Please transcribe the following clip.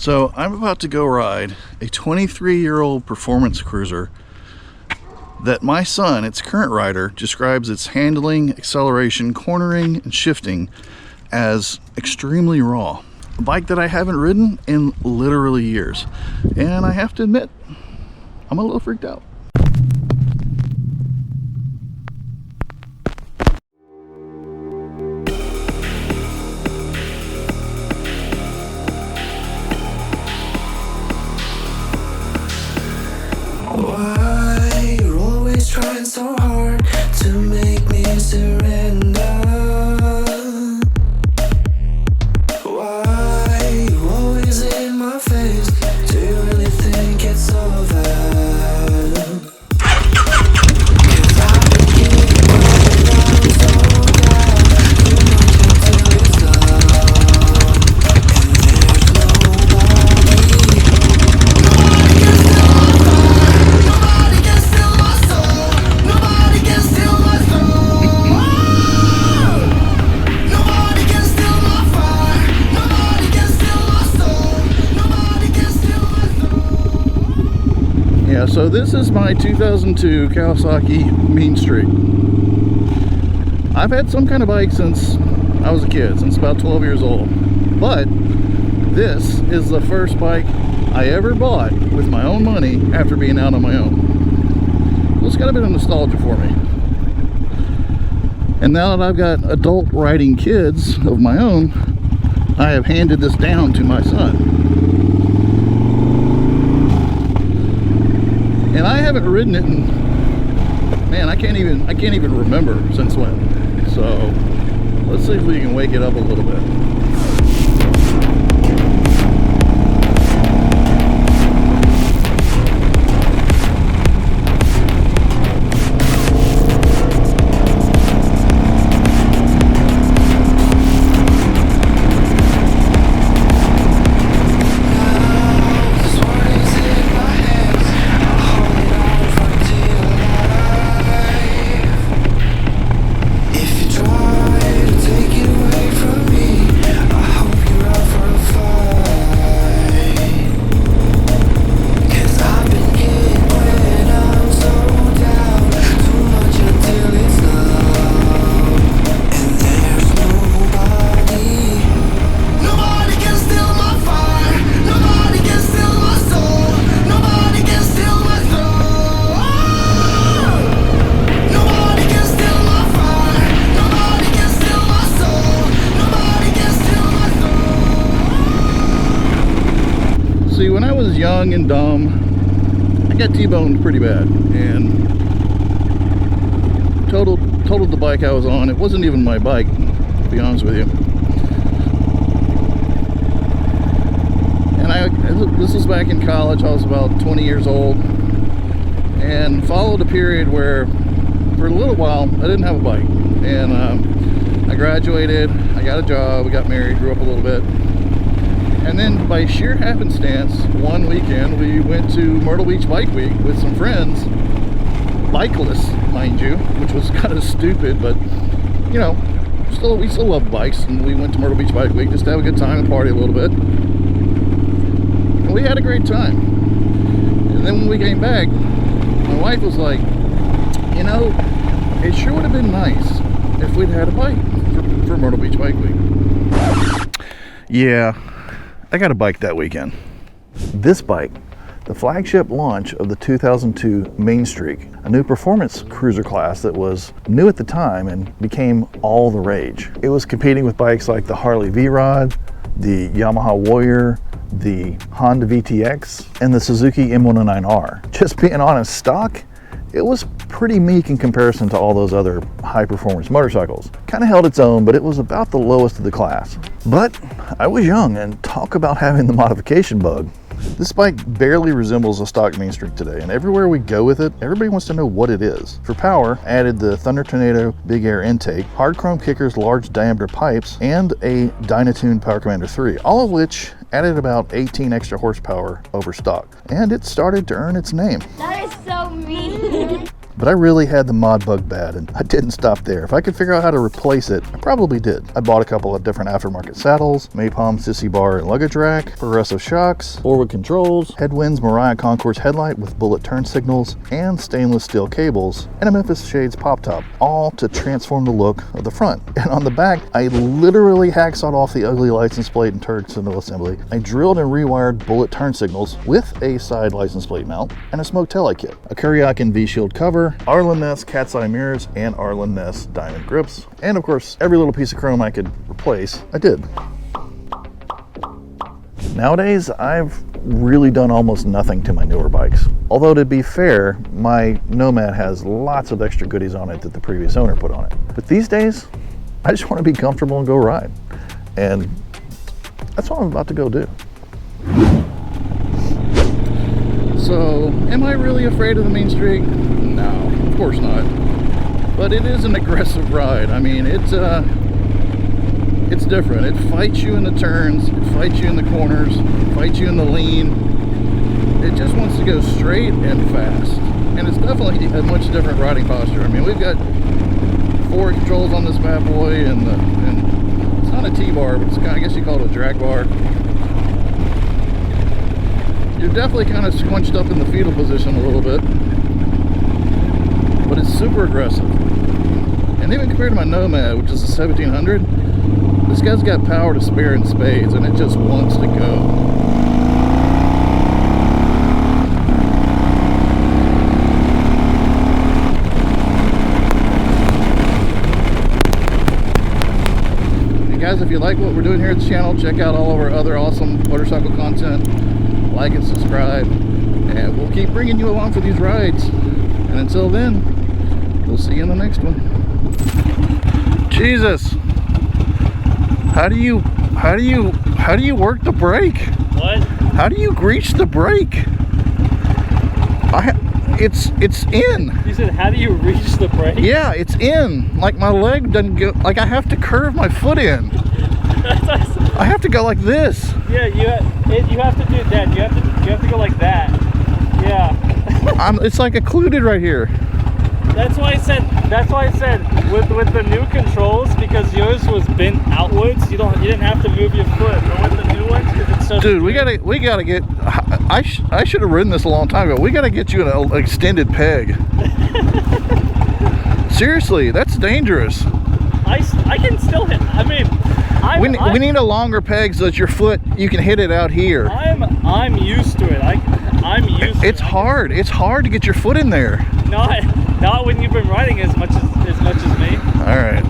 So I'm about to go ride a 23-year-old performance cruiser that my son, its current rider, describes its handling, acceleration, cornering, and shifting as extremely raw. A bike that I haven't ridden in literally years. And I have to admit, I'm a little freaked out. Why you're always trying so hard to make me surrender? Why you always in my face? Do you really think it's over? 'Cause I've been keeping down so down too much until it's done. And there's nobody can steal my fire. Nobody can steal my soul. Nobody can steal my soul. Nobody can steal my fire. Nobody can steal my soul. Nobody can steal my soul. Yeah, so this is my 2002 Kawasaki Mean Streak. I've had some kind of bike since I was a kid, since about 12 years old. But this is the first bike I ever bought with my own money after being out on my own. So it's got a bit of nostalgia for me. And now that I've got adult riding kids of my own, I have handed this down to my son. And I haven't ridden it in, man, I can't even remember since when. So let's see if we can wake it up a little bit. This one is in my hands. I'll hold it on for dear life. If you try to take it away from me, I hope you're out for a fight. 'Cause I've been getting when I'm so down too much until it's done. And there's nobody can steal my fire. Nobody can steal my soul. Nobody can steal my soul. Nobody can steal my fire. Nobody can steal my soul. Nobody can steal my soul. See, when I was young and dumb, I got T-boned pretty bad and totaled the bike I was on. It wasn't even my bike, to be honest with you. And this was back in college. I was about 20 years old and followed a period where for a little while I didn't have a bike. And I graduated, I got a job, we got married, grew up a little bit. And then by sheer happenstance, one weekend we went to Myrtle Beach Bike Week with some friends, bikeless, mind you, which was kind of stupid, but you know, we still love bikes, and we went to Myrtle Beach Bike Week just to have a good time and party a little bit. And we had a great time. And then when we came back, my wife was like, you know, it sure would have been nice if we'd had a bike for Myrtle Beach Bike Week. Yeah, I got a bike that weekend. This bike, the flagship launch of the 2002 Mean Streak, a new performance cruiser class that was new at the time and became all the rage. It was competing with bikes like the Harley V-Rod, the Yamaha Warrior, the Honda VTX, and the Suzuki M109R. Just being honest, stock, it was pretty meek in comparison to all those other high-performance motorcycles. Kind of held its own, but it was about the lowest of the class. But I was young, and talk about having the modification bug. This bike barely resembles a stock Mean Streak today, and everywhere we go with it, everybody wants to know what it is. For power, I added the Thunder Tornado big air intake, hard chrome kickers, large diameter pipes, and a Dynatune Power Commander 3, all of which added about 18 extra horsepower over stock. And it started to earn its name. That is so mean. But I really had the mod bug bad, and I didn't stop there. If I could figure out how to replace it, I probably did. I bought a couple of different aftermarket saddles, Maypom sissy bar and luggage rack, progressive shocks, forward controls, headwinds Mariah Concours headlight with bullet turn signals, and stainless steel cables, and a Memphis Shades pop top, all to transform the look of the front. And on the back, I literally hacksawed off the ugly license plate and turn signal assembly. I drilled and rewired bullet turn signals with a side license plate mount and a smoke taillight kit, a Kuryakin V-shield cover, Arlen Ness cat's eye mirrors, and Arlen Ness diamond grips. And of course, every little piece of chrome I could replace, I did. Nowadays, I've really done almost nothing to my newer bikes. Although to be fair, my Nomad has lots of extra goodies on it that the previous owner put on it. But these days, I just want to be comfortable and go ride. And that's what I'm about to go do. So, am I really afraid of the Mean Streak? No, of course not. But it is an aggressive ride. I mean, it's different. It fights you in the turns, it fights you in the corners, it fights you in the lean. It just wants to go straight and fast. And it's definitely a much different riding posture. I mean, we've got forward controls on this bad boy, and it's not a T-bar, but it's kind of, I guess you call it a drag bar. You're definitely kind of squunched up in the fetal position a little bit, but it's super aggressive. And even compared to my Nomad, which is a 1700, this guy's got power to spare in spades, and it just wants to go. And guys, if you like what we're doing here at the channel, check out all of our other awesome motorcycle content. Like and subscribe, and we'll keep bringing you along for these rides. And until then, we'll see you in the next one. Jesus, how do you work the brake? What? How do you reach the brake? It's in. You said, how do you reach the brake? Yeah, it's in. Like my leg doesn't go. Like I have to curve my foot in. I have to go like this. Yeah, you have to do that. You have to go like that. Yeah. It's like occluded right here. That's why I said with the new controls, because yours was bent outwards, you didn't have to move your foot. But with the new ones, because it's so. Dude, we gotta get. I should have ridden this a long time ago. We gotta get you an extended peg. Seriously, that's dangerous. I can still hit. I mean. We need a longer peg so that your foot, you can hit it out here. I'm used to it. I'm used to it. It's hard. It's hard to get your foot in there. Not when you've been riding as much as me. All right.